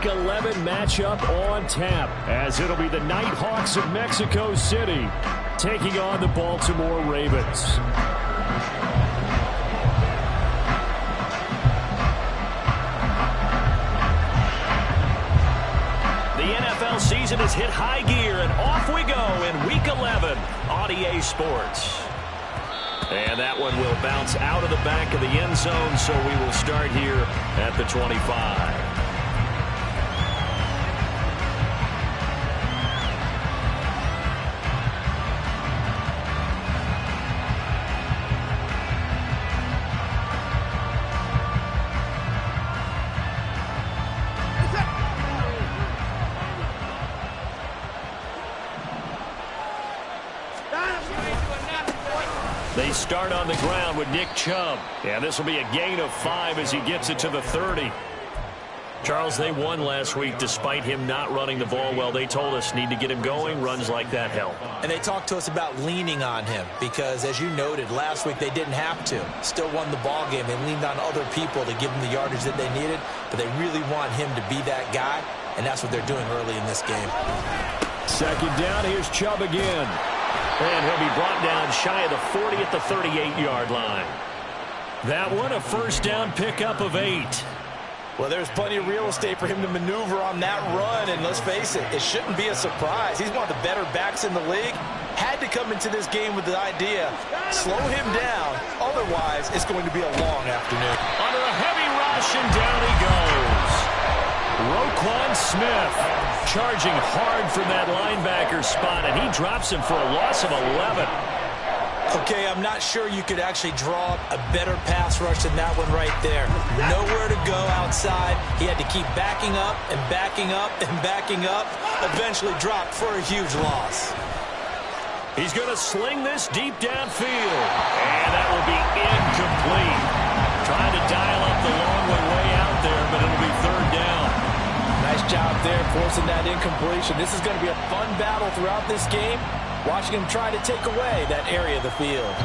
11 matchup on tap, as it'll be the Nighthawks of Mexico City taking on the Baltimore Ravens. The NFL season has hit high gear, and off we go in Week 11 on EA Sports. And that one will bounce out of the back of the end zone, so we will start here at the 25. They start on the ground with Nick Chubb. And this will be a gain of 5 as he gets it to the 30. Charles, they won last week despite him not running the ball well. They told us need to get him going. Runs like that help. And they talked to us about leaning on him because, as you noted, last week they didn't have to. Still won the ball game. They leaned on other people to give them the yardage that they needed. But they really want him to be that guy. And that's what they're doing early in this game. Second down, here's Chubb again. And he'll be brought down shy of the 40 at the 38-yard line. That one, a first down pickup of 8. Well, there's plenty of real estate for him to maneuver on that run. And let's face it, it shouldn't be a surprise. He's one of the better backs in the league. Had to come into this game with the idea, slow him down. Otherwise, it's going to be a long afternoon. Under a heavy rush, and down he goes. Roquan Smith charging hard from that linebacker spot, and he drops him for a loss of 11. Okay, I'm not sure you could actually draw up a better pass rush than that one right there. Nowhere to go outside. He had to keep backing up and backing up and backing up. Eventually dropped for a huge loss. He's going to sling this deep downfield, and that will be incomplete. Trying to dial up the long way out there, but it'll be third down. Nice job there, forcing that incompletion. This is going to be a fun battle throughout this game. Watching him try to take away that area of the field.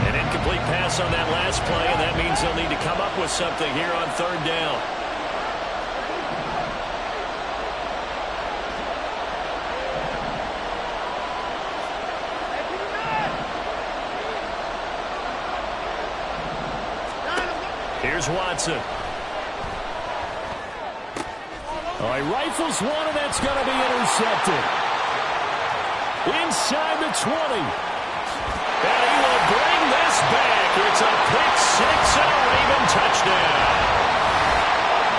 An incomplete pass on that last play, and that means they'll need to come up with something here on third down. Here's Watson. Oh, he rifles one, and that's going to be intercepted. Inside the 20. And he will bring this back. It's a pick six and a Raven touchdown.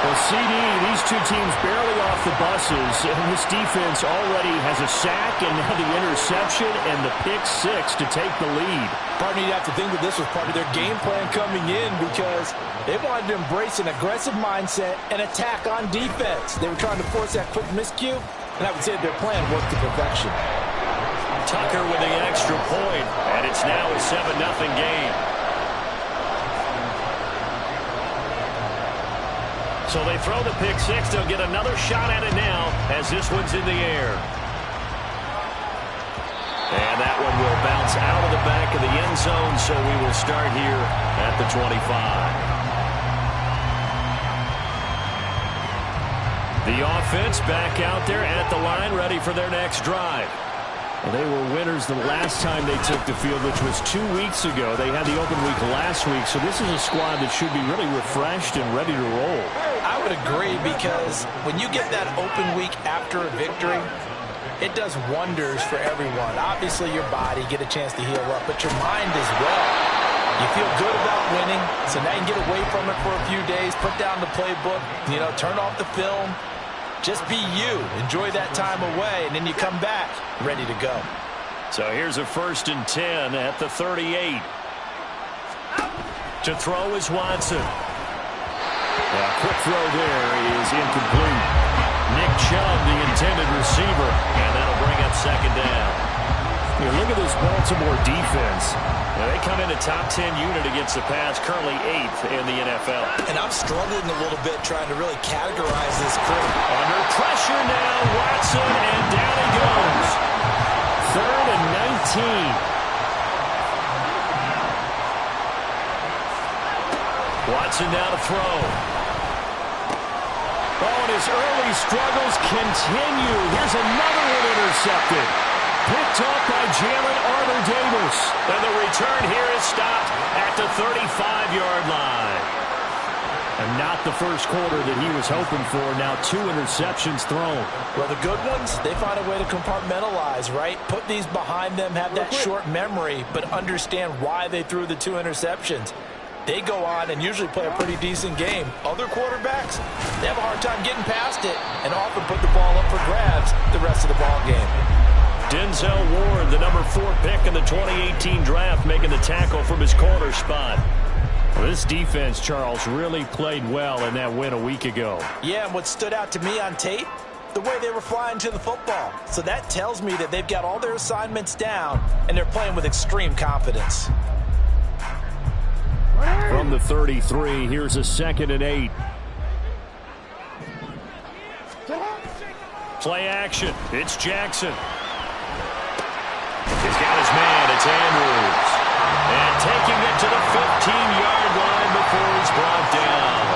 Well, CD, these two teams barely off the buses, and this defense already has a sack and now the interception and the pick six to take the lead. Part of me, you'd have to think that this was part of their game plan coming in because they wanted to embrace an aggressive mindset and attack on defense. They were trying to force that quick miscue, and I would say their plan worked to perfection. Tucker with the extra point, and it's now a 7-0 game. So they throw the pick six. They'll get another shot at it now as this one's in the air. And that one will bounce out of the back of the end zone, so we will start here at the 25. The offense back out there at the line, ready for their next drive. Well, they were winners the last time they took the field, which was 2 weeks ago. They had the open week last week, so this is a squad that should be really refreshed and ready to roll. I would agree because when you get that open week after a victory, it does wonders for everyone. Obviously, your body, get a chance to heal up, but your mind as well. You feel good about winning, so now you can get away from it for a few days, put down the playbook, turn off the film. Just be you. Enjoy that time away, and then you come back ready to go. So here's a 1st and 10 at the 38. To throw is Watson. A quick throw there is incomplete. Nick Chubb, the intended receiver, and that'll bring up second down. Look at this Baltimore defense. They come in a top 10 unit against the pass, currently 8th in the NFL. And I'm struggling a little bit trying to really categorize this crew. Under pressure now, Watson, and down he goes. 3rd and 19. Watson now to throw. his early struggles continue. Here's another one intercepted. Picked up by Jalen Arthur-Davis. And the return here is stopped at the 35-yard line. And not the first quarter that he was hoping for. Now 2 interceptions thrown. Well, the good ones, they find a way to compartmentalize, right? Put these behind them, have that short memory, but understand why they threw the 2 interceptions. They go on and usually play a pretty decent game. Other quarterbacks, they have a hard time getting past it and often put the ball up for grabs the rest of the ball game. Denzel Ward, the number 4 pick in the 2018 draft, making the tackle from his corner spot. Well, this defense, Charles, really played well in that win a week ago. Yeah, and what stood out to me on tape, the way they were flying to the football. So that tells me that they've got all their assignments down and they're playing with extreme confidence. From the 33, here's a 2nd and 8. Play action. It's Jackson. He's got his man. It's Andrews. And taking it to the 15-yard line before he's brought down.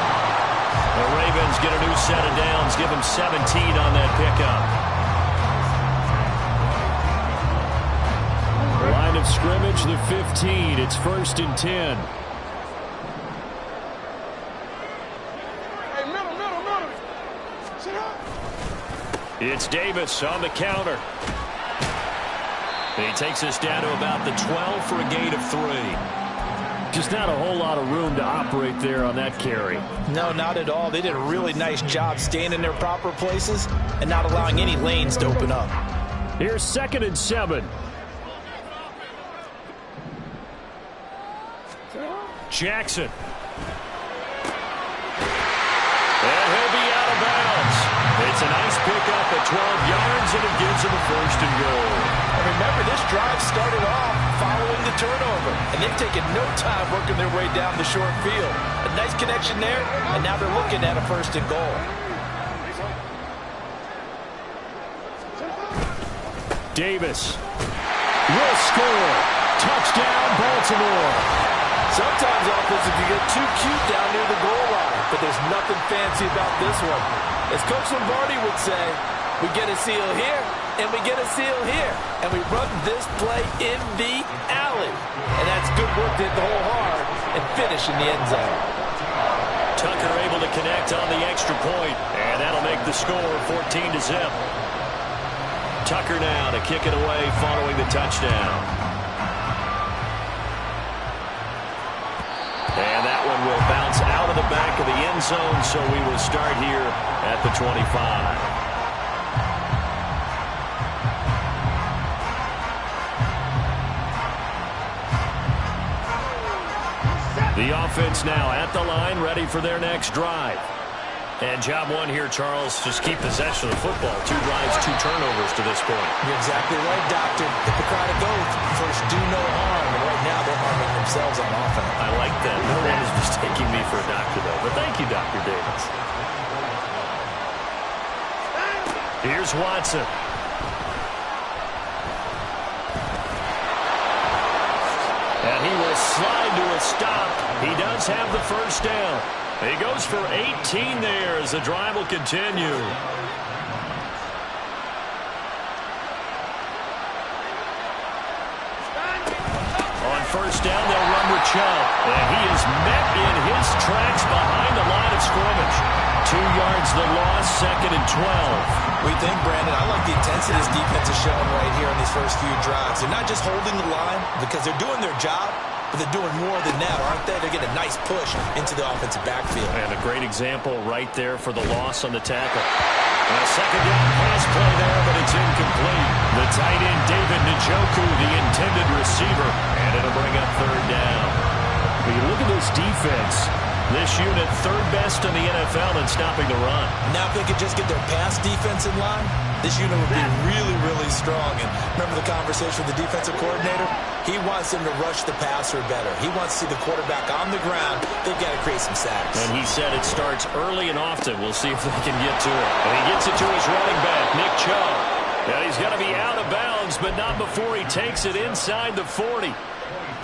The Ravens get a new set of downs. Give him 17 on that pickup. Line of scrimmage, the 15. It's 1st and 10. It's Davis on the counter. And he takes us down to about the 12 for a gain of 3. Just not a whole lot of room to operate there on that carry. No, not at all. They did a really nice job staying in their proper places and not allowing any lanes to open up. Here's 2nd and 7. Jackson. And he'll be out of bounds. It's a nice pickup at 12 yards, and it gives him a 1st and goal. And remember, this drive started off following the turnover, and they've taken no time working their way down the short field. A nice connection there, and now they're looking at a 1st and goal. Davis will score. Touchdown, Baltimore. Sometimes offenses can get too cute down near the goal line, but there's nothing fancy about this one. As Coach Lombardi would say, we get a seal here, and we get a seal here, and we run this play in the alley. And that's good work to hit the hole hard and finish in the end zone. Tucker able to connect on the extra point, and that'll make the score 14-0. Tucker now to kick it away following the touchdown. And that one will bounce out of the back of the end zone, so we will start here at the 25. The offense now at the line, ready for their next drive. And job one here, Charles, just keep possession of the football. 2 drives, 2 turnovers to this point. You're exactly right, Doctor. Hippocratic oath, first do no harm. And right now they're harming themselves on offense. I like that. No one is mistaking me for a doctor, though. But thank you, Dr. Davis. Here's Watson. And he will slide to a stop. He does have the 1st down. He goes for 18 there as the drive will continue. On 1st down, they'll run with Chubb. And he is met in his tracks behind the line of scrimmage. 2 yards the loss, 2nd and 12. We think, Brandon, I like the intensity this defense is showing right here in these first few drives. They're not just holding the line because they're doing their job, but they're doing more than that, aren't they? They're getting a nice push into the offensive backfield. And a great example right there for the loss on the tackle. And a 2nd down pass play there, but it's incomplete. The tight end, David Njoku, the intended receiver, and it'll bring up 3rd down. When you look at this defense, this unit 3rd best in the NFL in stopping the run. Now if they could just get their pass defense in line, this unit would be really, really strong. And remember the conversation with the defensive coordinator? He wants them to rush the passer better. He wants to see the quarterback on the ground. They've got to create some sacks. And he said it starts early and often. We'll see if they can get to it. And he gets it to his running back, Nick Chubb. And he's going to be out of bounds, but not before he takes it inside the 40.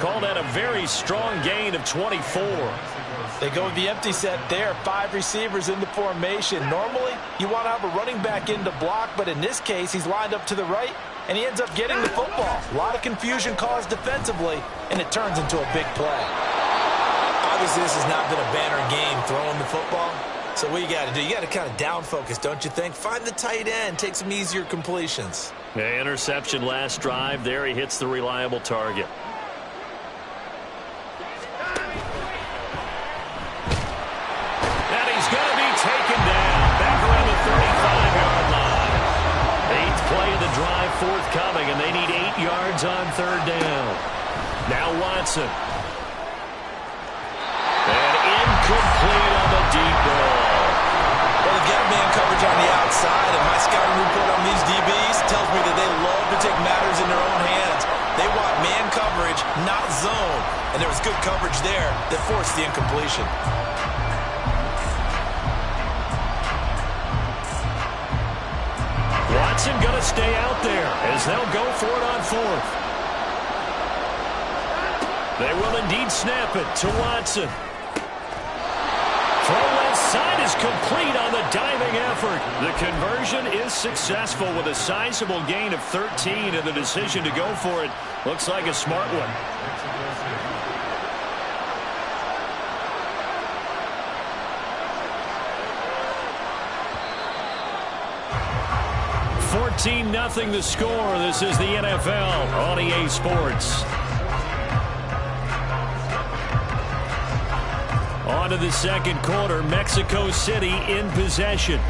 Call that a very strong gain of 24. They go with the empty set there. 5 receivers in the formation. Normally, you want to have a running back in to block, but in this case, he's lined up to the right, and he ends up getting the football. A lot of confusion caused defensively, and it turns into a big play. Obviously, this has not been a banner game throwing the football. So what you got to do, you got to kind of down focus, don't you think? Find the tight end, take some easier completions. Yeah, interception last drive. There he hits the reliable target. Going to be taken down back around the 35-yard line. 8th play of the drive forthcoming, and they need 8 yards on 3rd down. Now Watson. And incomplete on the deep ball. Well, they've got man coverage on the outside, and my scouting report on these DBs tells me that they love to take matters in their own hands. They want man coverage, not zone. And there was good coverage there that forced the incompletion. Watson going to stay out there as they'll go for it on 4th. They will indeed snap it to Watson. Throw left side is complete on the diving effort. The conversion is successful with a sizable gain of 13, and the decision to go for it looks like a smart one. 14-0 the score. This is the NFL on EA Sports. On to the second quarter. Mexico City in possession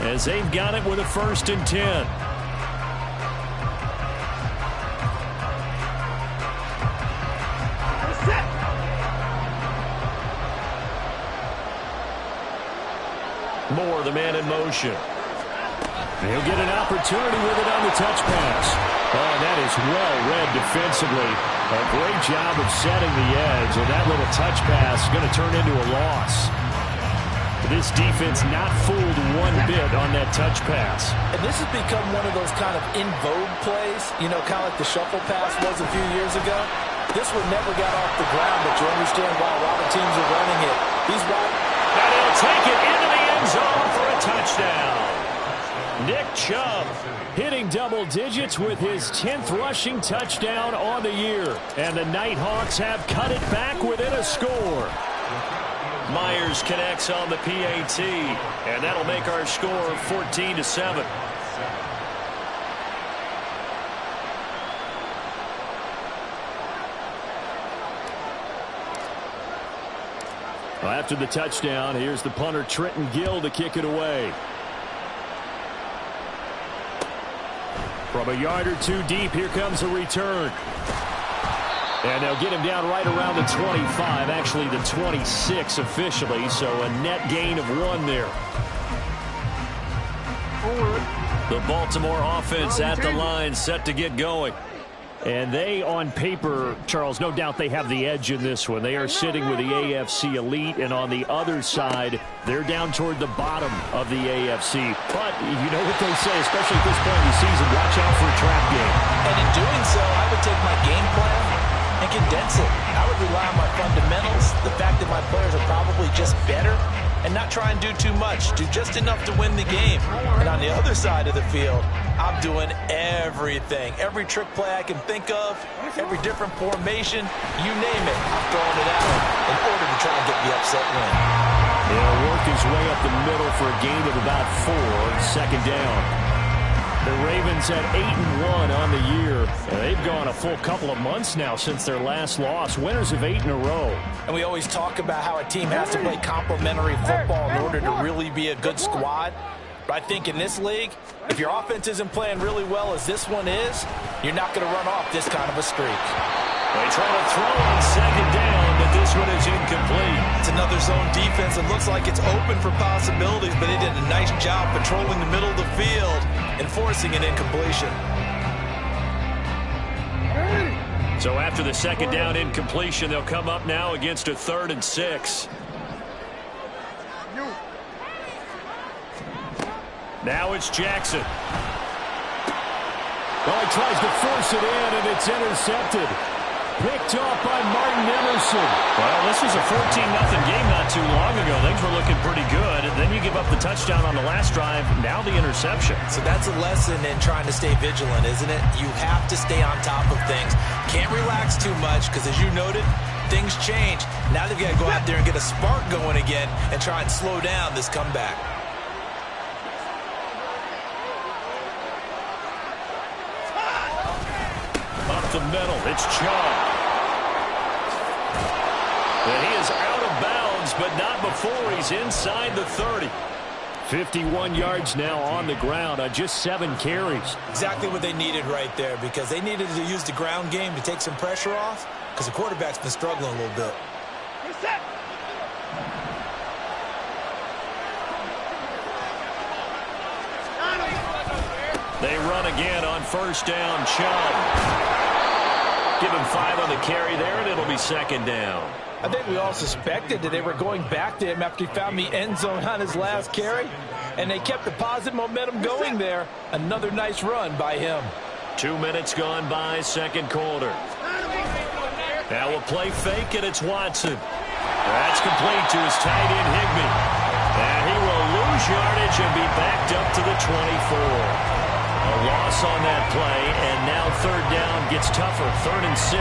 as they've got it with a 1st and 10. Moore, the man in motion. He'll get an opportunity with it on the touch pass. Oh, and that is well read defensively. A great job of setting the edge, and that little touch pass is going to turn into a loss. This defense not fooled one bit on that touch pass. And this has become one of those kind of in vogue plays, you know, kind of like the shuffle pass was a few years ago. This one never got off the ground, but you understand why a lot of teams are running it. He's right. And he'll take it into the end zone for a touchdown. Nick Chubb hitting double digits with his 10th rushing touchdown on the year. And the Nighthawks have cut it back within a score. Myers connects on the PAT, and that'll make our score 14-7. Well, after the touchdown, here's the punter Trenton Gill to kick it away. From a yard or two deep, here comes a return. And they'll get him down right around the 25, actually the 26 officially, so a net gain of 1 there. The Baltimore offense at the line, set to get going. And they, on paper, Charles, no doubt they have the edge in this one. They are sitting with the AFC elite, and on the other side, they're down toward the bottom of the AFC. But you know what they say, especially at this point in the season, watch out for a trap game. And in doing so, I would take my game plan and condense it. I would rely on my fundamentals, the fact that my players are probably just better, and not try and do too much. Do just enough to win the game. And on the other side of the field, I'm doing everything. Every trick play I can think of, every different formation, you name it, I'm throwing it out in order to try and get the upset win. He'll work his way up the middle for a gain of about 4, 2nd down. The Ravens at 8-1 on the year. They've gone a full couple of months now since their last loss. Winners of 8 in a row. And we always talk about how a team has to play complementary football in order to really be a good squad. But I think in this league, if your offense isn't playing really well as this one is, you're not going to run off this kind of a streak. They try to throw on 2nd down, but this one is incomplete. It's another zone defense. It looks like it's open for possibilities, but they did a nice job patrolling the middle of the field and forcing an incompletion. So after the 2nd down incompletion, they'll come up now against a 3rd and 6. Now it's Jackson. Well, he tries to force it in, and it's intercepted. Picked off by Martin Emerson. Well, this was a 14-0 game not too long ago. Things were looking pretty good. And then you give up the touchdown on the last drive. Now the interception. So that's a lesson in trying to stay vigilant, isn't it? You have to stay on top of things. Can't relax too much because, as you noted, things change. Now they've got to go out there and get a spark going again and try and slow down this comeback. Up the middle, it's Chubb. And he is out of bounds, but not before he's inside the 30. 51 yards now on the ground on just 7 carries. Exactly what they needed right there, because they needed to use the ground game to take some pressure off, because the quarterback's been struggling a little bit. They run again on first down. Chubb. Give him 5 on the carry there, and it'll be second down. I think we all suspected that they were going back to him after he found the end zone on his last carry, and they kept the positive momentum going there. Another nice run by him. 2 minutes gone by, second quarter. Now a play fake, and it's Watson. That's complete to his tight end, Higbee. And he will lose yardage and be backed up to the 24. A loss on that play, and now third down gets tougher, 3rd and 6.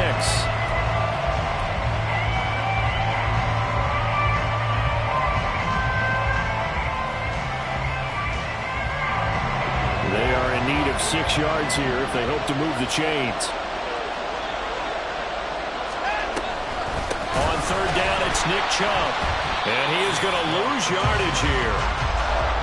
They are in need of 6 yards here if they hope to move the chains. On third down, it's Nick Chubb. And he is going to lose yardage here.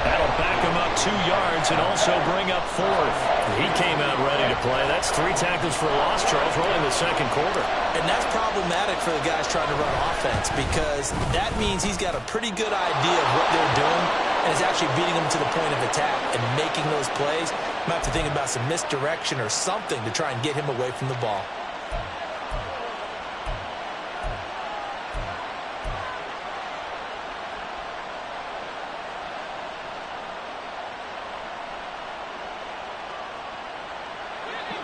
That'll back him up 2 yards and also bring up 4th. He came out ready to play. That's 3 tackles for a loss, Charles, rolling the second quarter. And that's problematic for the guys trying to run offense, because that means he's got a pretty good idea of what they're doing and is actually beating them to the point of attack and making those plays. Might have to think about some misdirection or something to try and get him away from the ball.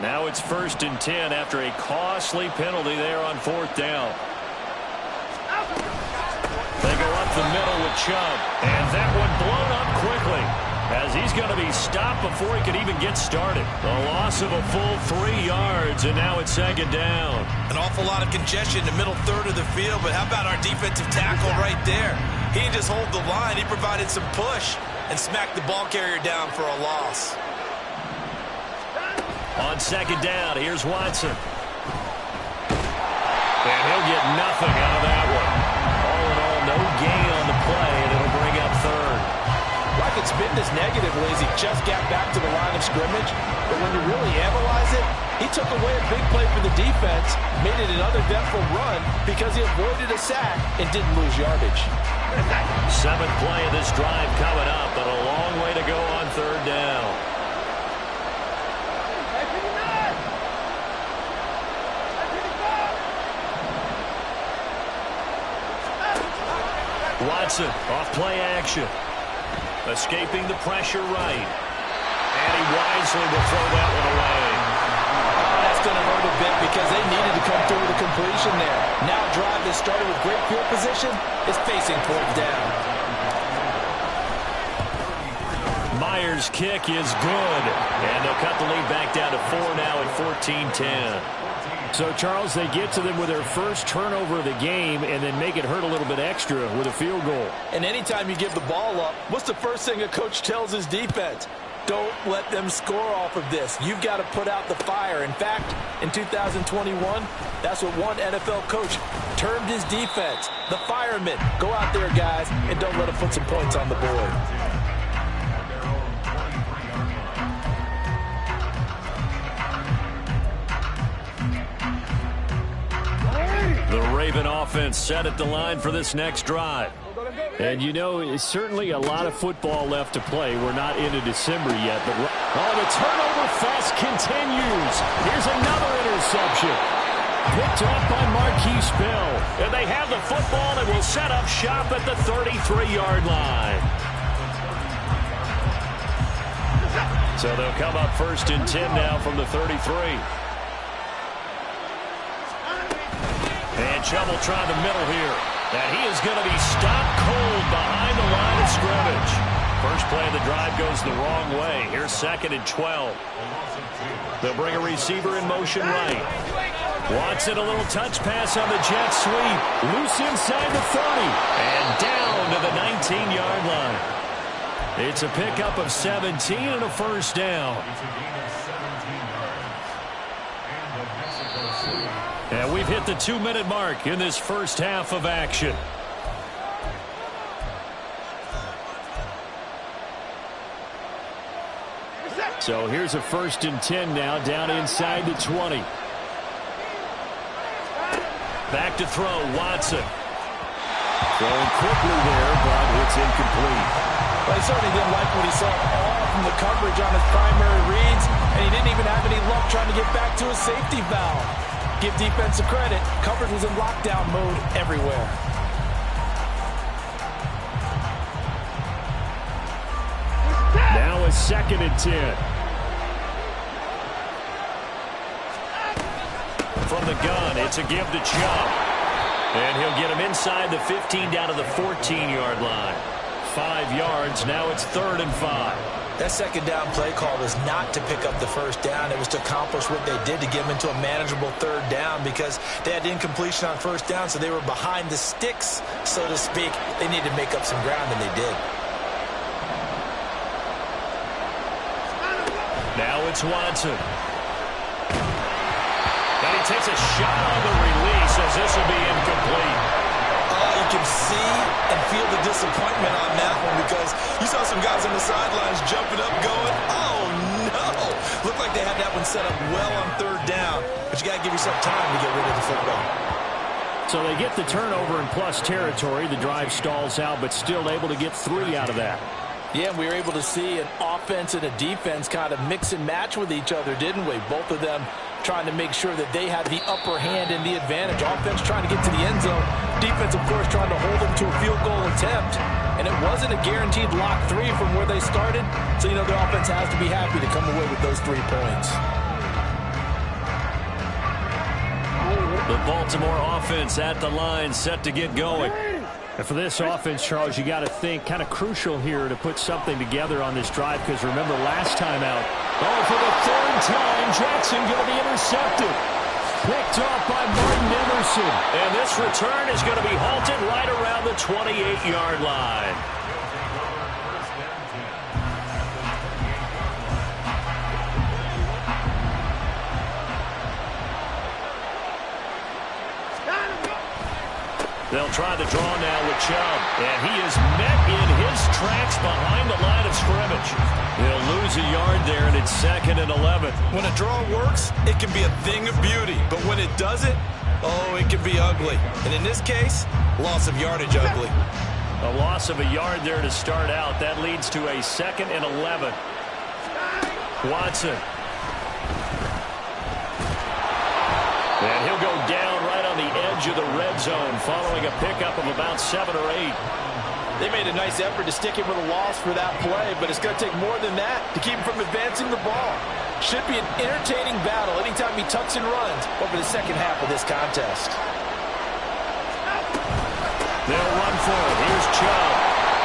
Now it's 1st and 10 after a costly penalty there on 4th down. They go up the middle with Chubb. And that one blown up quickly, as he's going to be stopped before he could even get started. A loss of a full 3 yards, and now it's second down. An awful lot of congestion in the middle third of the field, but how about our defensive tackle right there? He didn't just hold the line. He provided some push and smacked the ball carrier down for a loss. On second down, here's Watson. And he'll get nothing out of that one. All in all, no gain on the play, and it'll bring up 3rd. Well, I could spin this negatively as he just got back to the line of scrimmage, but when you really analyze it, he took away a big play for the defense, made it an uneventful run because he avoided a sack and didn't lose yardage. 7th play of this drive coming up, but a long way to go on third down. Watson off play action. Escaping the pressure right. And he wisely will throw that one away. That's going to hurt a bit because they needed to come through with a completion there. Now a drive that started with great field position is facing 4th down. Myers' kick is good. And they'll cut the lead back down to 4 now at 14-10. So, Charles, they get to them with their first turnover of the game and then make it hurt a little bit extra with a field goal. And anytime you give the ball up, what's the first thing a coach tells his defense? Don't let them score off of this. You've got to put out the fire. In fact, in 2021, that's what one NFL coach termed his defense. The firemen. Go out there, guys, and don't let them put some points on the board. The Raven offense set at the line for this next drive. And, you know, it's certainly a lot of football left to play. We're not into December yet. But the turnover fest continues. Here's another interception. Picked off by Marquise Bell. And they have the football and will set up shop at the 33-yard line. So they'll come up 1st and 10 now from the 33. And Chubb will try the middle here. And he is going to be stopped cold behind the line of scrimmage. First play of the drive goes the wrong way. Here's 2nd and 12. They'll bring a receiver in motion right. Watson, a little touch pass on the jet sweep. Loose inside the 30. And down to the 19-yard line. It's a pickup of 17 and a first down. And we've hit the 2-minute mark in this first half of action. So here's a 1st and 10 now, down inside the 20. Back to throw, Watson. Throwing quickly there, but it's incomplete. Well, he certainly didn't like what he saw all from the coverage on his primary reads, and he didn't even have any luck trying to get back to his safety valve. Give defense a credit. Coverage was in lockdown mode everywhere. Now a 2nd and 10. From the gun, it's a give to Chubb. And he'll get him inside the 15 down to the 14-yard line. 5 yards, now it's 3rd and 5. That 2nd down play call was not to pick up the first down. It was to accomplish what they did to get him into a manageable 3rd down because they had incompletion on 1st down, so they were behind the sticks, so to speak. They needed to make up some ground, and they did. Now it's Watson. And he takes a shot on the release as this will be incomplete. You can see and feel the disappointment on that one because you saw some guys on the sidelines jumping up going, oh no! Looked like they had that one set up well on 3rd down, but you got to give yourself time to get rid of the football. So they get the turnover in plus territory. The drive stalls out, but still able to get 3 out of that. Yeah, we were able to see an offense and a defense kind of mix and match with each other, didn't we? Both of them trying to make sure that they had the upper hand and the advantage. Offense trying to get to the end zone. Defense, of course, trying to hold them to a field goal attempt. And it wasn't a guaranteed lock 3 from where they started. So, you know, the offense has to be happy to come away with those 3 points. The Baltimore offense at the line, set to get going. And for this offense, Charles, you got to think kind of crucial here to put something together on this drive because remember last time out, for the 3rd time, Jackson going to be intercepted. Picked off by Martin Emerson. And this return is going to be halted right around the 28-yard line. They'll try the draw now with Chubb. And he is met in his tracks behind the line of scrimmage. He'll lose a yard there, and it's 2nd and 11. When a draw works, it can be a thing of beauty. But when it doesn't, oh, it can be ugly. And in this case, loss of yardage ugly. A loss of a yard there to start out. That leads to a 2nd and 11. Watson. And he'll go down right on the edge of the red zone following a pickup of about 7 or 8. They made a nice effort to stick him with a loss for that play, but it's going to take more than that to keep him from advancing the ball. Should be an entertaining battle anytime he tucks and runs over the second half of this contest. They'll run for it. Here's Chubb.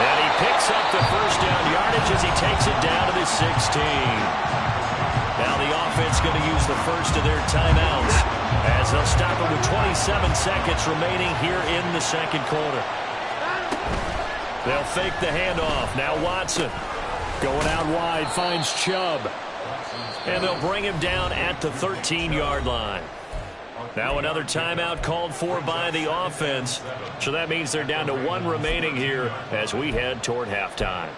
And he picks up the first down yardage as he takes it down to the 16. Now the offense going to use the first of their timeouts as they'll stop it with 27 seconds remaining here in the 2nd quarter. They'll fake the handoff. Now Watson going out wide, finds Chubb. And they'll bring him down at the 13-yard line. Now another timeout called for by the offense. So that means they're down to 1 remaining here as we head toward halftime.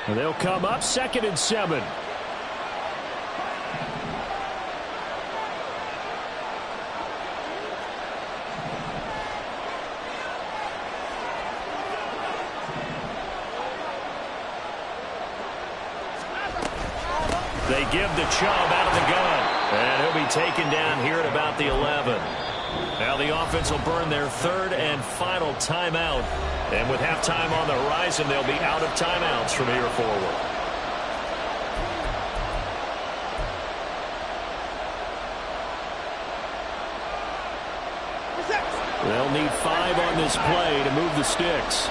They'll come up 2nd and 7. They give the Chubb out of the gun. And he'll be taken down here at about the 11. Now the offense will burn their 3rd and final timeout. And with halftime on the horizon, they'll be out of timeouts from here forward. They'll need 5 on this play to move the sticks.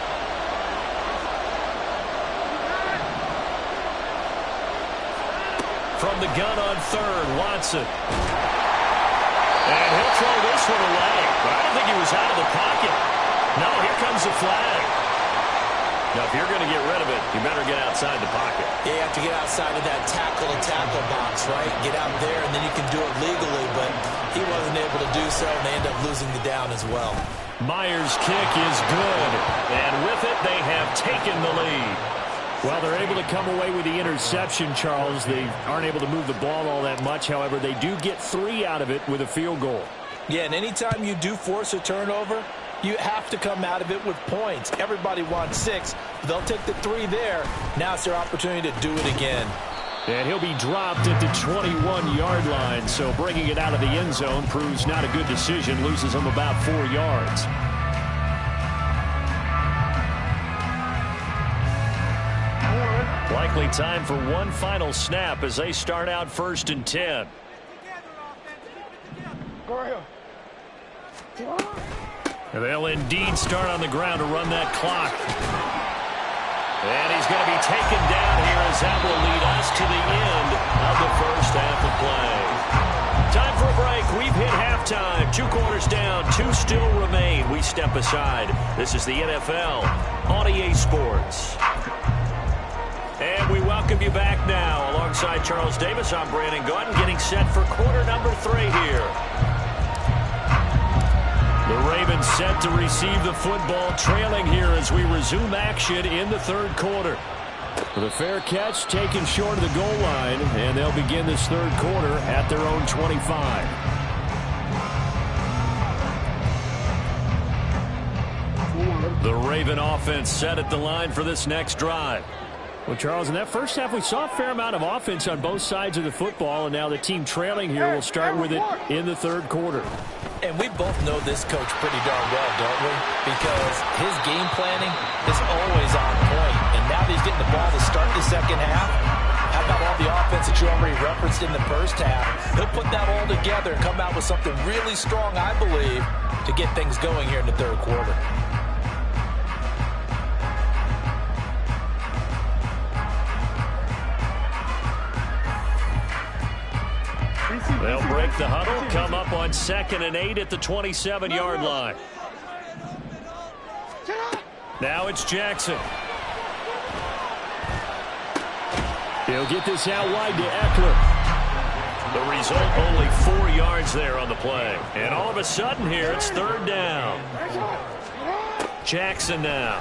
From the gun on third, Watson. And he'll throw this one away. But I don't think he was out of the pocket. No, here comes the flag. Now, if you're going to get rid of it, you better get outside the pocket. Yeah, you have to get outside of that tackle-to-tackle box, right? Get out there, and then you can do it legally. But he wasn't able to do so, and they end up losing the down as well. Myers' kick is good. And with it, they have taken the lead. Well, they're able to come away with the interception, Charles. They aren't able to move the ball all that much. However, they do get 3 out of it with a field goal. Yeah, and anytime you do force a turnover, you have to come out of it with points. Everybody wants 6. They'll take the 3 there. Now it's their opportunity to do it again. And he'll be dropped at the 21-yard line. So bringing it out of the end zone proves not a good decision. Loses him about 4 yards. Likely time for one final snap as they start out 1st and 10. And they'll indeed start on the ground to run that clock. And he's going to be taken down here as that will lead us to the end of the first half of play. Time for a break. We've hit halftime. 2 quarters down. 2 still remain. We step aside. This is the NFL on EA Sports. And we welcome you back now. Alongside Charles Davis, I'm Brandon Gaudin, getting set for quarter number 3 here. The Ravens set to receive the football, trailing here as we resume action in the 3rd quarter. With a fair catch taken short of the goal line, and they'll begin this 3rd quarter at their own 25. The Raven offense set at the line for this next drive. Well, Charles, in that first half, we saw a fair amount of offense on both sides of the football, and now the team trailing here will start with it in the 3rd quarter. And we both know this coach pretty darn well, don't we? Because his game planning is always on point. And now that he's getting the ball to start the 2nd half, how about all the offense that you already referenced in the 1st half? He'll put that all together and come out with something really strong, I believe, to get things going here in the 3rd quarter. They'll break the huddle, come up on 2nd and 8 at the 27-yard line. Now it's Jackson. He'll get this out wide to Eckler. The result, only 4 yards there on the play. And all of a sudden here, it's 3rd down. Jackson now.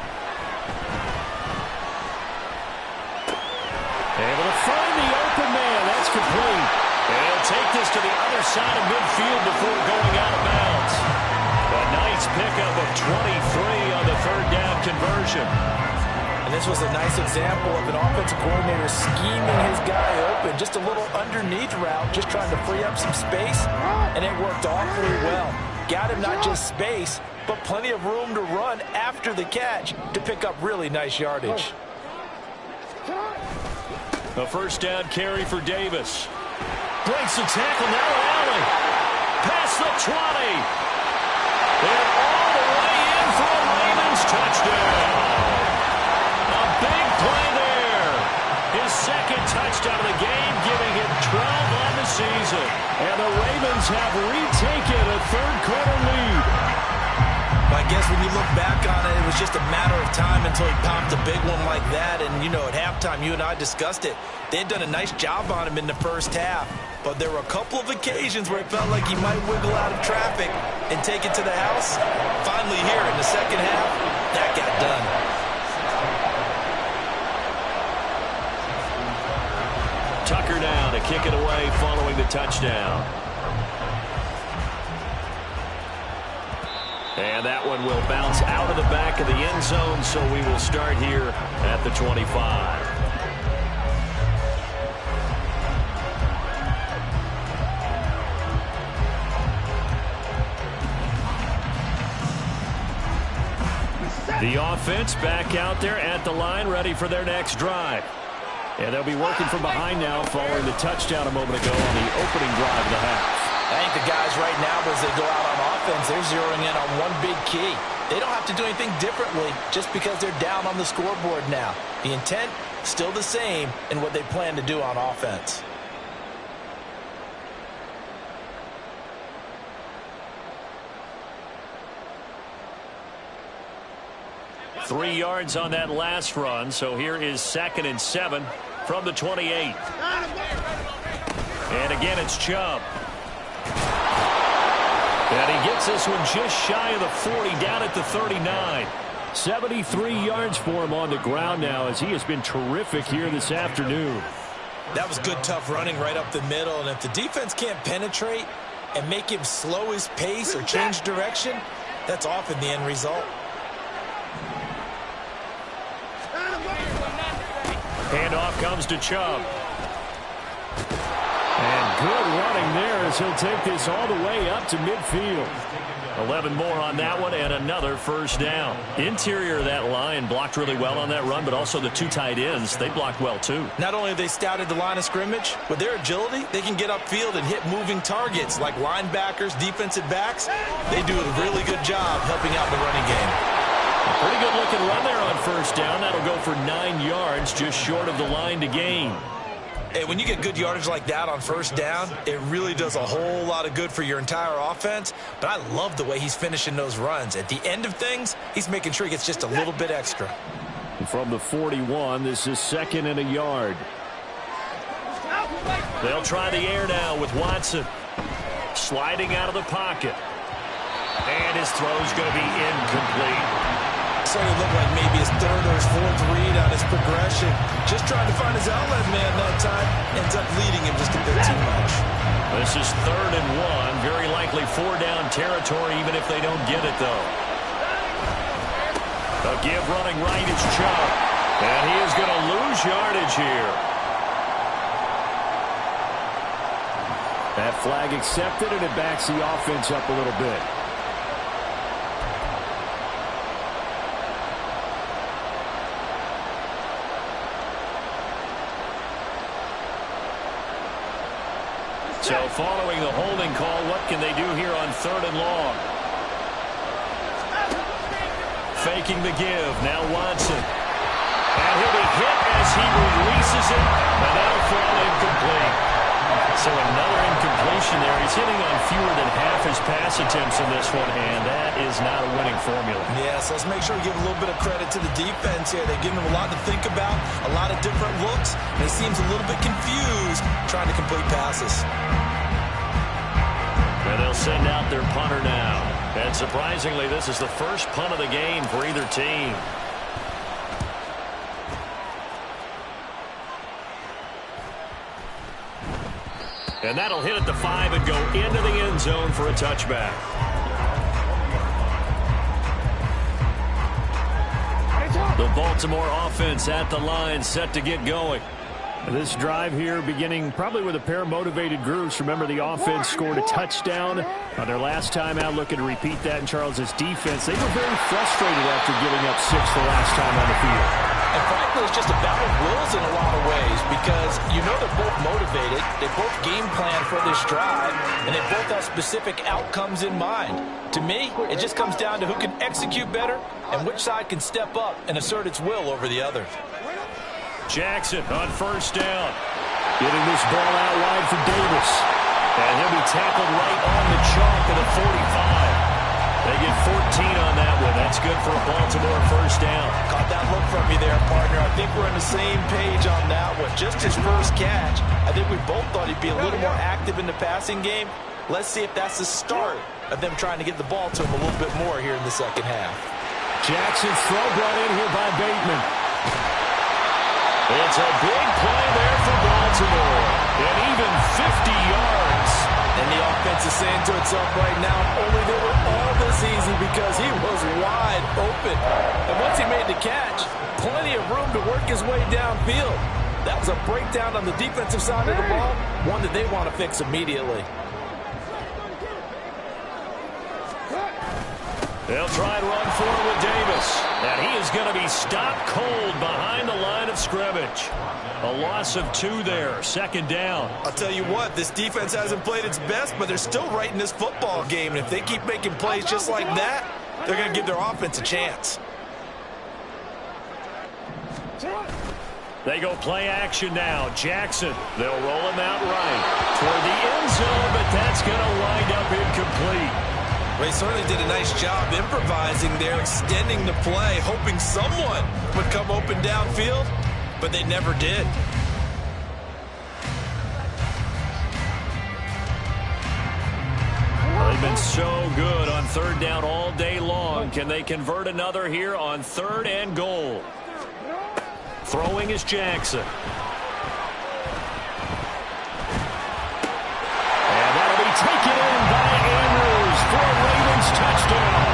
Able to find the open man. That's complete. And he'll take this to the other side of midfield before going out of bounds. A nice pickup of 23 on the 3rd down conversion. And this was a nice example of an offensive coordinator scheming his guy open. Just a little underneath route, just trying to free up some space, and it worked awfully well. Got him not just space, but plenty of room to run after the catch to pick up really nice yardage. A 1st down carry for Davis. Breaks the tackle, now an alley. Past the 20. They're all the way in for a Ravens touchdown. A big play there. His 2nd touchdown of the game, giving him 12 on the season. And the Ravens have retaken a 3rd quarter lead. I guess when you look back on it, it was just a matter of time until he popped a big one like that. And, you know, at halftime, you and I discussed it. They had done a nice job on him in the 1st half. But there were a couple of occasions where it felt like he might wiggle out of traffic and take it to the house. Finally here in the 2nd half, that got done. Tucker down to kick it away following the touchdown. And that one will bounce out of the back of the end zone, so we will start here at the 25. The offense back out there at the line, ready for their next drive. And they'll be working from behind now following the touchdown a moment ago on the opening drive of the half. I think the guys right now, as they go out on offense, offense, they're zeroing in on one big key. They don't have to do anything differently just because they're down on the scoreboard now. The intent, still the same in what they plan to do on offense. Three yards on that last run, so here is 2nd and 7 from the 28. And again, it's Chubb. And he gets this one just shy of the 40, down at the 39. 73 yards for him on the ground now, as he has been terrific here this afternoon. That was good, tough running right up the middle, and if the defense can't penetrate and make him slow his pace or change direction, that's often the end result. Handoff comes to Chubb. And good running there as he'll take this all the way up to midfield. 11 more on that one and another first down. Interior of that line blocked really well on that run, but also the two tight ends, they blocked well too. Not only have they scouted the line of scrimmage, with their agility, they can get upfield and hit moving targets like linebackers, defensive backs. They do a really good job helping out the running game. A pretty good looking run there on first down. That'll go for 9 yards, just short of the line to gain. Hey, when you get good yardage like that on first down, it really does a whole lot of good for your entire offense. But I love the way he's finishing those runs. At the end of things, he's making sure he gets just a little bit extra. From the 41, this is 2nd and a yard. They'll try the air now with Watson. Sliding out of the pocket. And his throw's going to be incomplete. Starting to look like maybe his third or his fourth read on his progression. Just trying to find his outlet man that time. Ends up leading him just a bit too much. This is 3rd and 1. Very likely 4-down territory, even if they don't get it, though. A give running right is Chubb. And he is going to lose yardage here. That flag accepted, and it backs the offense up a little bit. So following the holding call, what can they do here on 3rd and long? Faking the give. Now Watson. And he'll be hit as he releases it. And that'll fall incomplete. So another incompletion there. He's hitting on fewer than half his pass attempts in this one, and that is not a winning formula. Yes, let's make sure we give a little bit of credit to the defense here. They give him a lot to think about, a lot of different looks, and he seems a little bit confused trying to complete passes. And they'll send out their punter now. And surprisingly, this is the first punt of the game for either team. And that'll hit at the 5 and go into the end zone for a touchback. The Baltimore offense at the line, set to get going. This drive here beginning probably with a pair of motivated groups. Remember, the offense scored a touchdown on their last time out, looking to repeat that in Charles's defense. They were very frustrated after giving up 6 the last time on the field. And frankly, it's just a battle of wills in a lot of ways because you know they're both motivated. They both game plan for this drive, and they both have specific outcomes in mind. To me, it just comes down to who can execute better and which side can step up and assert its will over the other. Jackson on first down. Getting this ball out wide for Davis. And he'll be tackled right on the chalk at the 45. They get 14 on that one. That's good for a Baltimore first down. Caught that look from you there, partner. I think we're on the same page on that one. Just his first catch. I think we both thought he'd be a little more active in the passing game. Let's see if that's the start of them trying to get the ball to him a little bit more here in the second half. Jackson's throw brought in here by Bateman. It's a big play there for Baltimore. And even 50 yards. And the offense is saying to itself right now, only they were all this easy because he was wide open. And once he made the catch, plenty of room to work his way downfield. That was a breakdown on the defensive side of the ball, one that they want to fix immediately. They'll try and run forward with Davis. And he is going to be stopped cold behind the line of scrimmage. A loss of 2 there, second down. I'll tell you what, this defense hasn't played its best, but they're still right in this football game. And if they keep making plays just like that, they're going to give their offense a chance. They go play action now. Jackson, they'll roll him out right toward the end zone, but that's going to wind up incomplete. They certainly did a nice job improvising there, extending the play, hoping someone would come open downfield, but they never did. They've been so good on third down all day long. Can they convert another here on 3rd and goal? Throwing is Jackson. And that'll be taken in by Andrews for a Ravens touchdown.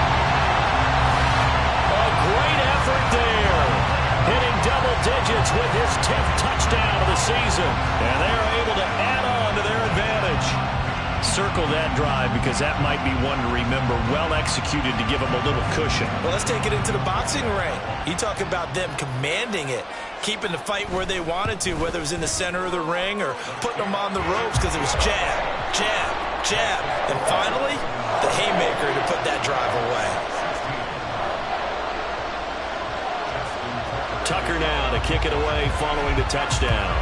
A great effort there. Hitting double digits with his 10th touchdown of the season. And they're able to add on to their advantage. Circle that drive because that might be one to remember. Well executed to give them a little cushion. Well, let's take it into the boxing ring. You talk about them commanding it, keeping the fight where they wanted to, whether it was in the center of the ring or putting them on the ropes because it was jab, jab, jab. And finally, the haymaker to put that drive away. Tucker now to kick it away following the touchdown.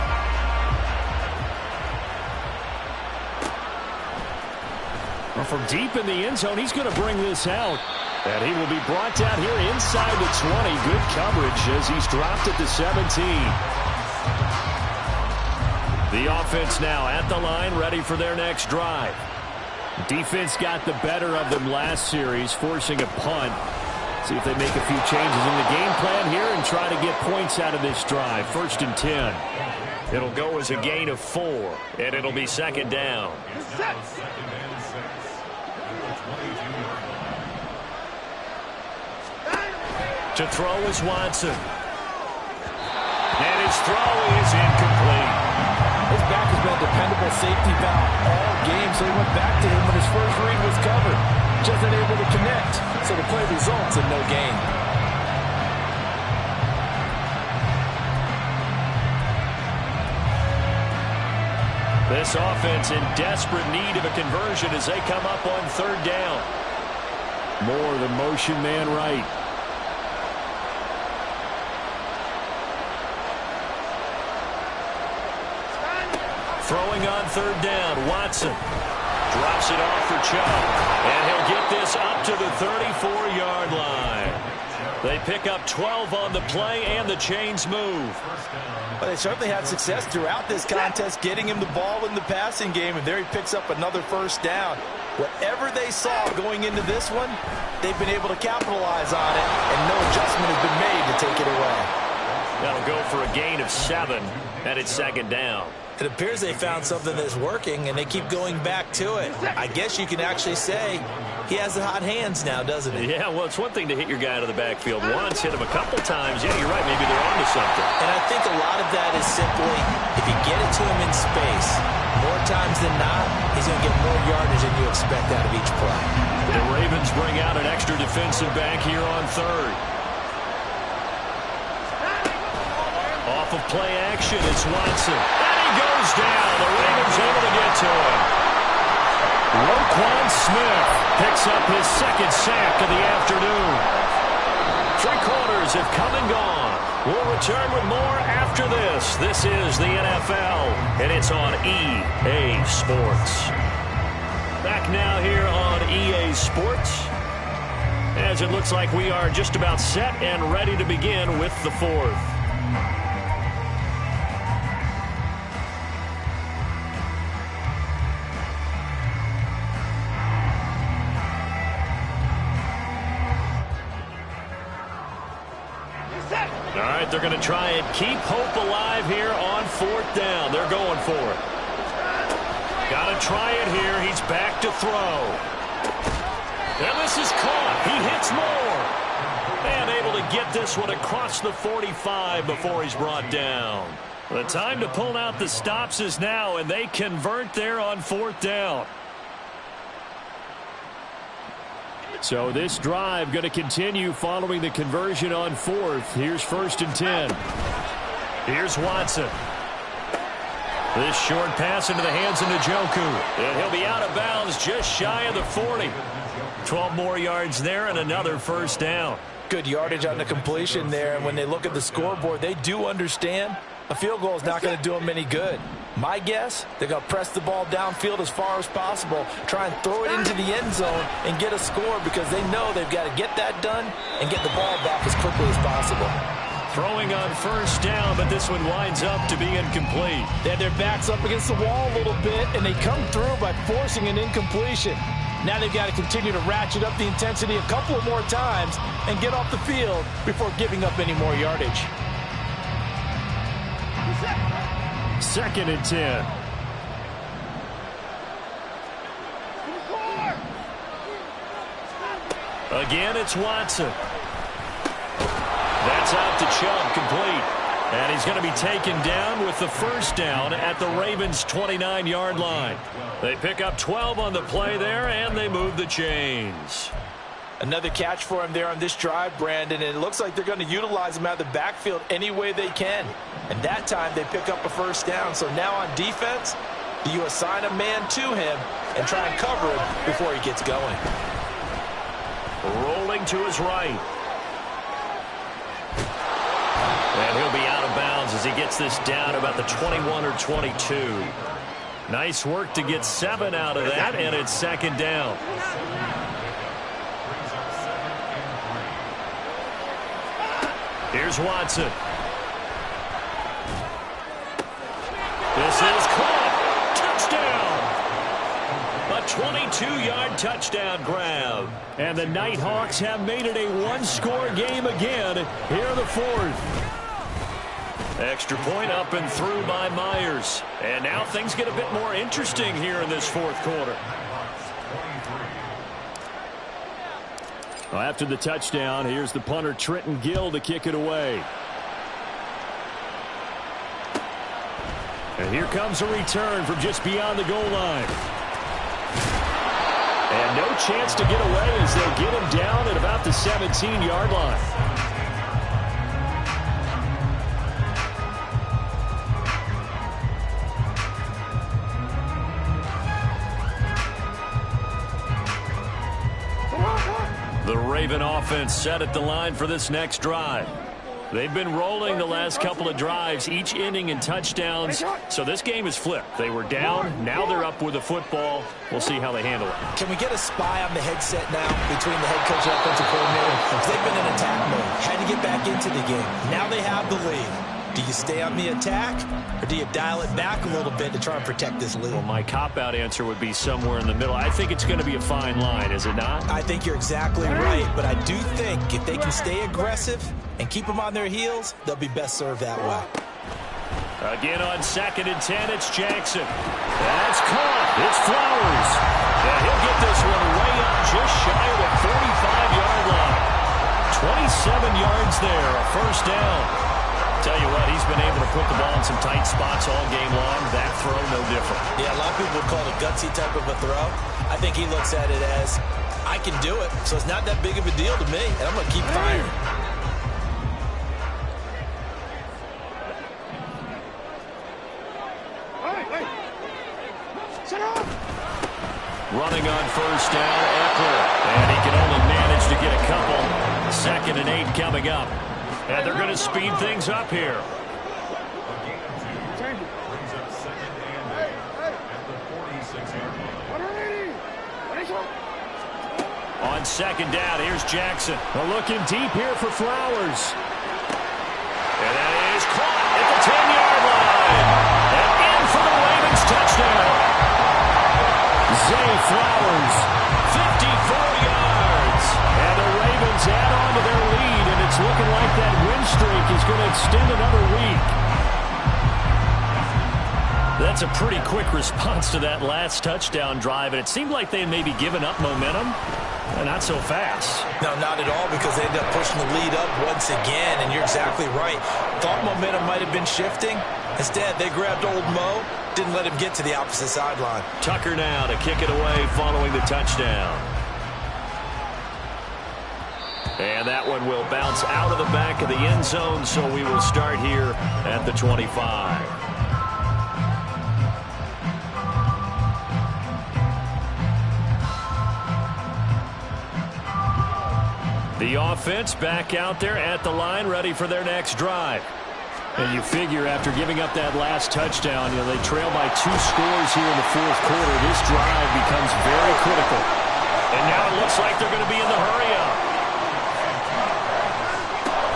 Well, from deep in the end zone, he's going to bring this out. And he will be brought down here inside the 20. Good coverage as he's dropped at the 17. The offense now at the line, ready for their next drive. Defense got the better of them last series, forcing a punt. See if they make a few changes in the game plan here and try to get points out of this drive. 1st and 10. It'll go as a gain of 4, and it'll be 2nd down. To throw is Watson. And his throw is incomplete. His back has been a dependable safety valve all game, so he went back to him when his first read was covered. Just unable to connect, so the play results in no gain. This offense in desperate need of a conversion as they come up on 3rd down. More the motion man right. Throwing on 3rd down, Watson drops it off for Chubb, and he'll get this up to the 34-yard line. They pick up 12 on the play, and the chains move. Well, they certainly had success throughout this contest, getting him the ball in the passing game, and there he picks up another 1st down. Whatever they saw going into this one, they've been able to capitalize on it, and no adjustment has been made to take it away. That'll go for a gain of 7, and it's 2nd down. It appears they found something that's working, and they keep going back to it. I guess you can actually say he has the hot hands now, doesn't he? Yeah, well, it's one thing to hit your guy out of the backfield once, hit him a couple times. Yeah, you're right. Maybe they're onto something. And I think a lot of that is simply if you get it to him in space, more times than not, he's going to get more yardage than you expect out of each play. The Ravens bring out an extra defensive back here on 3rd. Off of play action, it's Watson. Goes down. The Ravens able to get to him. Roquan Smith picks up his 2nd sack of the afternoon. 3 quarters have come and gone. We'll return with more after this. This is the NFL, and it's on EA Sports. Back now here on EA Sports, as it looks like we are just about set and ready to begin with the 4th. All right, they're going to try and keep hope alive here on 4th down. They're going for it. Got to try it here. He's back to throw. And this is caught. He hits more. And able to get this one across the 45 before he's brought down. The time to pull out the stops is now, and they convert there on 4th down. So this drive going to continue following the conversion on fourth. Here's 1st and 10. Here's Watson. This short pass into the hands of Njoku. And he'll be out of bounds just shy of the 40. 12 more yards there and another 1st down. Good yardage on the completion there. And when they look at the scoreboard, they do understand a field goal is not going to do them any good. My guess, they're going to press the ball downfield as far as possible, try and throw it into the end zone and get a score because they know they've got to get that done and get the ball back as quickly as possible. Throwing on 1st down, but this one winds up to be incomplete. They had their backs up against the wall a little bit, and they come through by forcing an incompletion. Now they've got to continue to ratchet up the intensity a couple of more times and get off the field before giving up any more yardage. 2nd and 10. Again, it's Watson. That's out to Chubb, complete. And he's going to be taken down with the 1st down at the Ravens' 29-yard line. They pick up 12 on the play there, and they move the chains. Another catch for him there on this drive, Brandon, and it looks like they're going to utilize him out of the backfield any way they can. And that time they pick up a 1st down. So now on defense, do you assign a man to him and try and cover him before he gets going? Rolling to his right. And he'll be out of bounds as he gets this down about the 21 or 22. Nice work to get 7 out of that, and it's 2nd down. Here's Watson. This is caught. Touchdown. A 22-yard touchdown grab. And the Nighthawks have made it a one-score game again here in the 4th. Extra point up and through by Myers. And now things get a bit more interesting here in this 4th quarter. Well, after the touchdown, here's the punter Trenton Gill to kick it away. And here comes a return from just beyond the goal line. And no chance to get away as they'll get him down at about the 17-yard line. The Raven offense set at the line for this next drive. They've been rolling the last couple of drives, each inning in touchdowns. So this game is flipped. They were down. Now they're up with the football. We'll see how they handle it. Can we get a spy on the headset now between the head coach and offensive coordinator? They've been in attack mode. Had to get back into the game. Now they have the lead. Do you stay on the attack, or do you dial it back a little bit to try and protect this lead? Well, my cop-out answer would be somewhere in the middle. I think it's going to be a fine line, is it not? I think you're exactly right, but I do think if they can stay aggressive and keep them on their heels, they'll be best served that way. Again on 2nd and 10, it's Jackson. That's caught. It's Flowers. And he'll get this one way up just shy of the 45-yard line. 27 yards there, a 1st down. Tell you what, he's been able to put the ball in some tight spots all game long. That throw, no different. Yeah, a lot of people would call it a gutsy type of a throw. I think he looks at it as, I can do it, so it's not that big of a deal to me, and I'm going to keep firing. Running on 1st down, Eckler. And he can only manage to get a couple. 2nd and 8 coming up. And they're going to speed things up here. On 2nd down, here's Jackson. We're looking deep here for Flowers. And that is caught at the 10-yard line. And in for the Ravens touchdown. Zay Flowers, 54 yards. And the Ravens add on to their lead, and it's looking like that win streak is going to extend another week. That's a pretty quick response to that last touchdown drive, and it seemed like they had maybe given up momentum. Not so fast. No, not at all, because they ended up pushing the lead up once again, and you're exactly right. Thought momentum might have been shifting. Instead, they grabbed old Mo, didn't let him get to the opposite sideline. Tucker now to kick it away following the touchdown. And that one will bounce out of the back of the end zone, so we will start here at the 25. The offense back out there at the line, ready for their next drive. And you figure after giving up that last touchdown, they trail by 2 scores here in the fourth quarter. This drive becomes very critical. And now it looks like they're going to be in the hurry-up.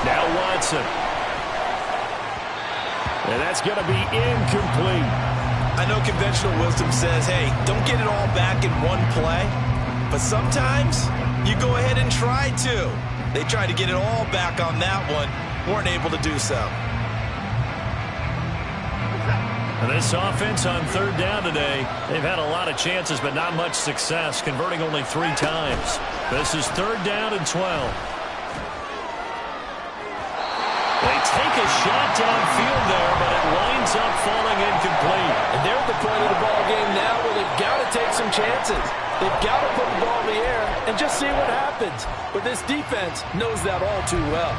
Now Watson. And that's going to be incomplete. I know conventional wisdom says, hey, don't get it all back in one play. But sometimes you go ahead and try to. They tried to get it all back on that one. Weren't able to do so. And this offense on third down today, they've had a lot of chances, but not much success, converting only 3 times. This is 3rd down and 12. They take a shot downfield there, but it winds up falling incomplete. And they're at the point of the ball game now where they've got to take some chances. They've got to put the ball in the air and just see what happens. But this defense knows that all too well.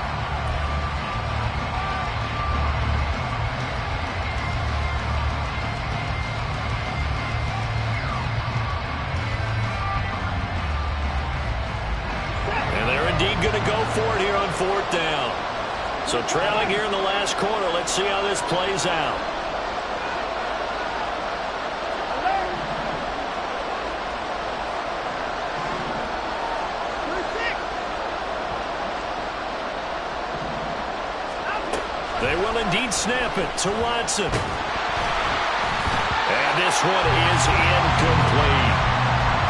Going to go for it here on 4th down. So trailing here in the last quarter. Let's see how this plays out. They will indeed snap it to Watson. And this one is incomplete.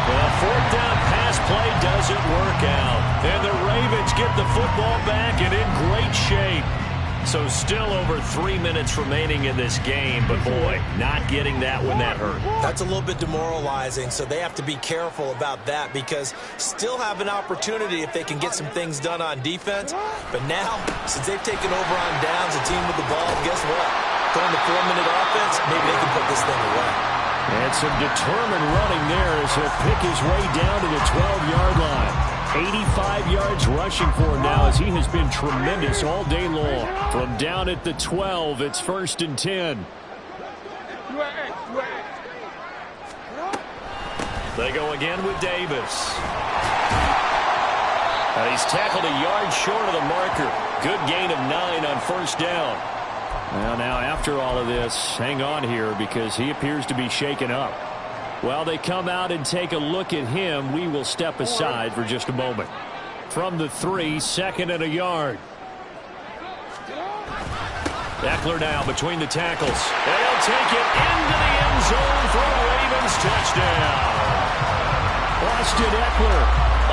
Well, 4th down pass play doesn't work out. And the Ravens get the football back and in great shape. So still over 3 minutes remaining in this game. But, boy, not getting that one, that hurt. That's a little bit demoralizing, so they have to be careful about that because still have an opportunity if they can get some things done on defense. But now, since they've taken over on downs, a team with the ball, guess what? Going to 4-minute offense, maybe they can put this thing away. And some determined running there as he'll pick his way down to the 12-yard line. 85 yards rushing for him now as he has been tremendous all day long. From down at the 12, it's 1st and 10. They go again with Davis. And he's tackled a yard short of the marker. Good gain of 9 on 1st down. Well, now after all of this, hang on here because he appears to be shaken up. While they come out and take a look at him, we will step aside for just a moment. From the 3, 2nd and a yard. Eckler now between the tackles. They'll take it into the end zone for a Ravens touchdown. Austin Eckler,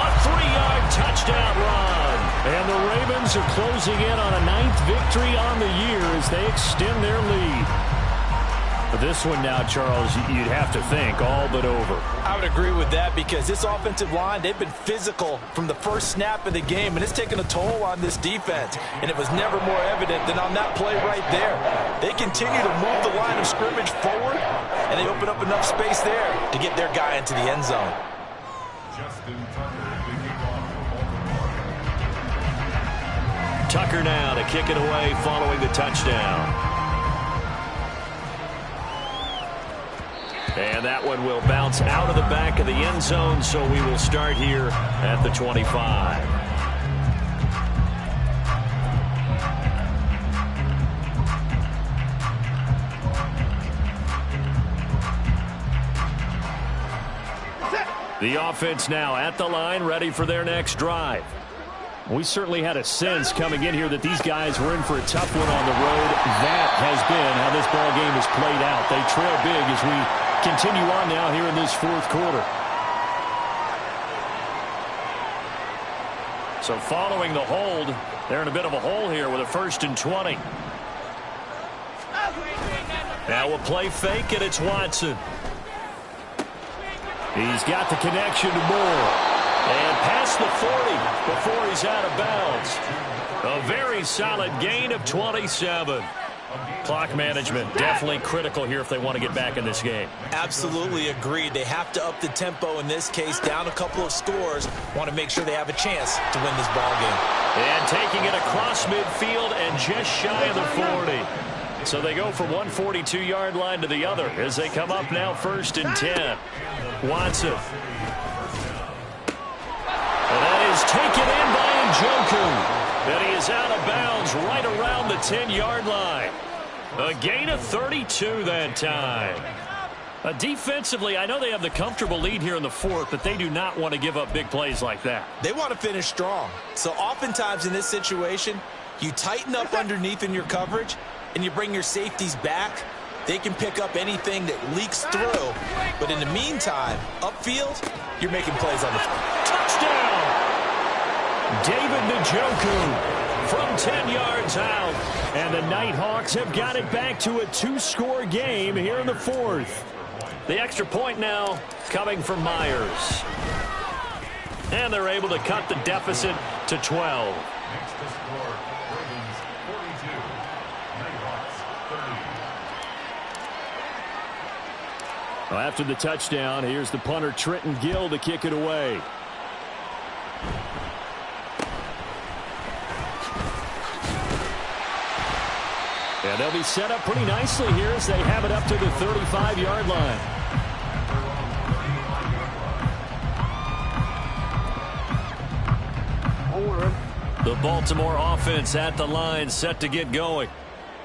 a 3-yard touchdown run. And the Ravens are closing in on a 9th victory on the year as they extend their lead. But this one now, Charles, you'd have to think all but over. I would agree with that because this offensive line, they've been physical from the first snap of the game, and it's taken a toll on this defense. And it was never more evident than on that play right there. They continue to move the line of scrimmage forward, and they open up enough space there to get their guy into the end zone. Tucker now to kick it away following the touchdown. And that one will bounce out of the back of the end zone, so we will start here at the 25. The offense now at the line, ready for their next drive. We certainly had a sense coming in here that these guys were in for a tough one on the road. That has been how this ball game has played out. They trail big as we continue on now here in this 4th quarter. So following the hold, they're in a bit of a hole here with a 1st and 20. Now a play fake, and it's Watson. He's got the connection to Moore. And past the 40 before he's out of bounds. A very solid gain of 27. Clock management, definitely critical here if they want to get back in this game. Absolutely agreed. They have to up the tempo in this case, down a couple of scores. Want to make sure they have a chance to win this ball game. And taking it across midfield and just shy of the 40. So they go from one 42-yard line to the other as they come up now 1st and 10. Watson. And that is taken in by Njoku. And he is out of bounds right around the 10-yard line. A gain of 32 that time. Defensively, I know they have the comfortable lead here in the 4th, but they do not want to give up big plays like that. They want to finish strong. So oftentimes in this situation, you tighten up underneath in your coverage, and you bring your safeties back. They can pick up anything that leaks through. But in the meantime, upfield, you're making plays on the field. Touchdown! David Njoku from 10 yards out. And the Nighthawks have got it back to a 2-score game here in the 4th. The extra point now coming from Myers. And they're able to cut the deficit to 12. Well, after the touchdown, here's the punter Trenton Gill to kick it away. And they'll be set up pretty nicely here as they have it up to the 35-yard line. The Baltimore offense at the line, set to get going.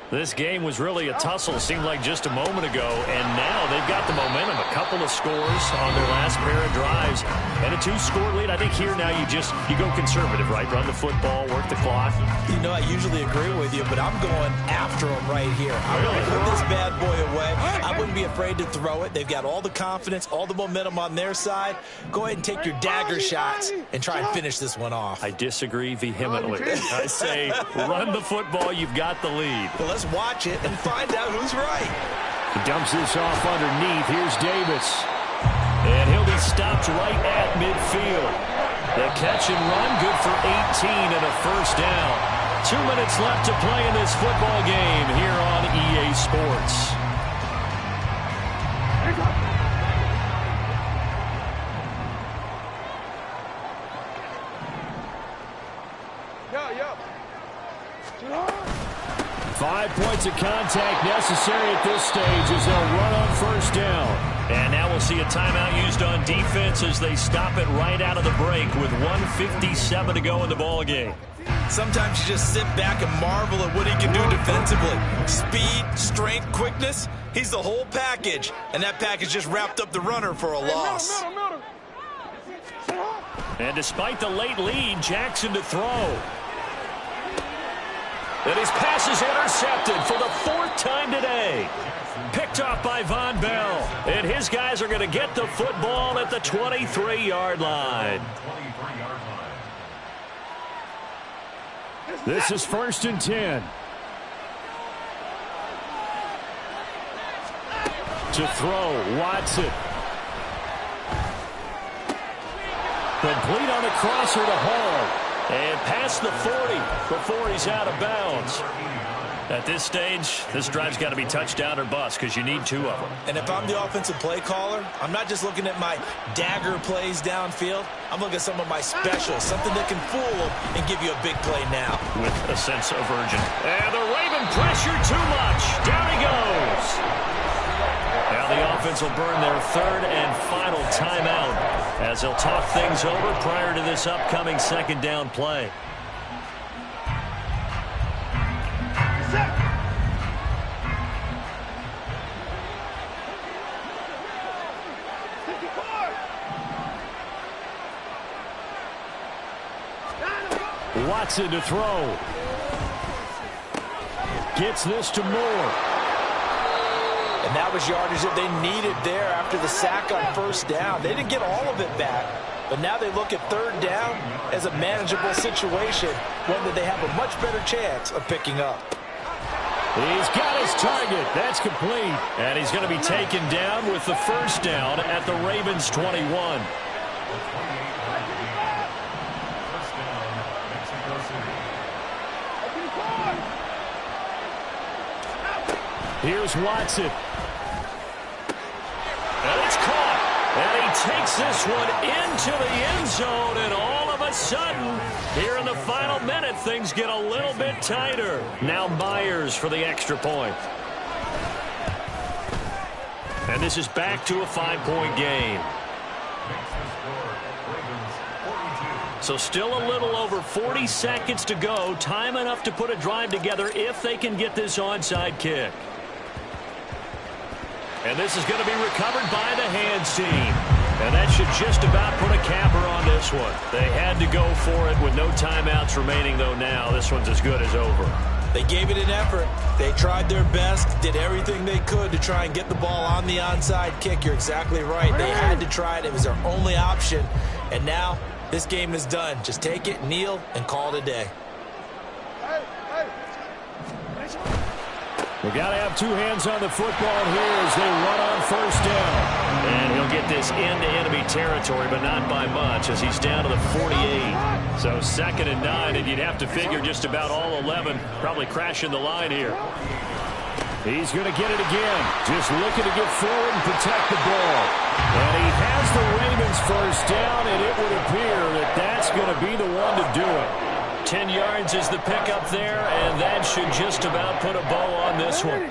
This game was really a tussle, seemed like just a moment ago, and now they've got the momentum. A couple of scores on their last pair of drives, and a 2-score lead. I think here now you go conservative, right? Run the football, work the clock. You know, I usually agree with you, but I'm going after them right here. I want to put this bad boy away. I wouldn't be afraid to throw it. They've got all the confidence, all the momentum on their side. Go ahead and take your dagger shots and try and finish this one off. I disagree vehemently. I say run the football. You've got the lead. Well, let's watch it and find out who's right. He dumps this off underneath. Here's Davis. And he'll be stopped right at midfield. The catch and run, good for 18 and a first down. 2 minutes left to play in this football game here on EA Sports. Yo. 5 points of contact necessary at this stage as they'll run on first down. And now we'll see a timeout used on defense as they stop it right out of the break with 1:57 to go in the ball game. Sometimes you just sit back and marvel at what he can do defensively. Speed, strength, quickness, he's the whole package. And that package just wrapped up the runner for a loss. And despite the late lead, Jackson to throw. And his pass is intercepted for the 4th time today. Picked off by Von Bell. And his guys are going to get the football at the 23-yard line. This is 1st and 10. To throw, Watson. Complete on a crosser to Hall. And past the 40 before he's out of bounds. At this stage, this drive's got to be touchdown or bust because you need 2 of them. And if I'm the offensive play caller, I'm not just looking at my dagger plays downfield. I'm looking at some of my specials, something that can fool them and give you a big play now. With a sense of urgency. And the Raven pressure too much. Down he goes. Now the offense will burn their 3rd and final timeout as they'll talk things over prior to this upcoming 2nd down play. Watson to throw. Gets this to Moore. And that was yardage that they needed there after the sack on 1st down. They didn't get all of it back, but now they look at 3rd down as a manageable situation, one that they have a much better chance of picking up. He's got his target. That's complete. And he's going to be taken down with the 1st down at the Ravens' 21. Here's Watson. And it's caught. And he takes this one into the end zone, and all of a sudden, here in the final minute, things get a little bit tighter. Now Myers for the extra point. And this is back to a 5-point game. So still a little over 40 seconds to go. Time enough to put a drive together if they can get this onside kick. And this is going to be recovered by the hands team. And that should just about put a capper on this one. They had to go for it with no timeouts remaining, though now. This one's as good as over. They gave it an effort. They tried their best, did everything they could to try and get the ball on the onside kick. You're exactly right. They had to try it. It was their only option. And now this game is done. Just take it, kneel, and call it a day. We got to have two hands on the football here as they run on first down. And he'll get this into enemy territory, but not by much as he's down to the 48. So 2nd and 9, and you'd have to figure just about all 11 probably crashing the line here. He's going to get it again. Just looking to get forward and protect the ball. And he has the Ravens first down, and it would appear that that's going to be the one to do it. 10 yards is the pickup there, and that should just about put a bow on this one.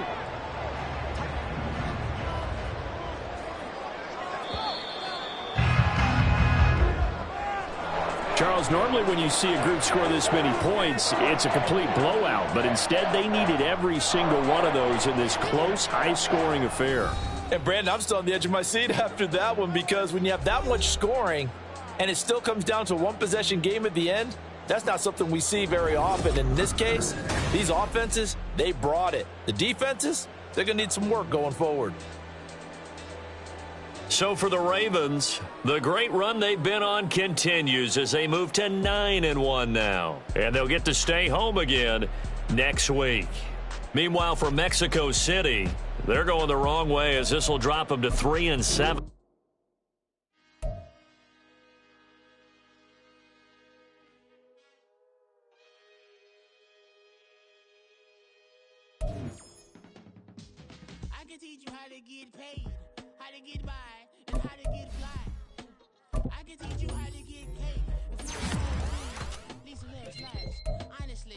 Charles, normally when you see a group score this many points, it's a complete blowout. But instead, they needed every single one of those in this close, high-scoring affair. And, Brandon, I'm still on the edge of my seat after that one because when you have that much scoring and it still comes down to a one-possession game at the end, that's not something we see very often. In this case, these offenses, they brought it. The defenses, they're going to need some work going forward. So for the Ravens, the great run they've been on continues as they move to 9-1 now. And they'll get to stay home again next week. Meanwhile, for Mexico City, they're going the wrong way as this will drop them to 3-7. I can teach you how to get paid, how to get by, and how to get fly. I can teach you how to get cake. If you don't know, please, Lisa loves lives. Honestly.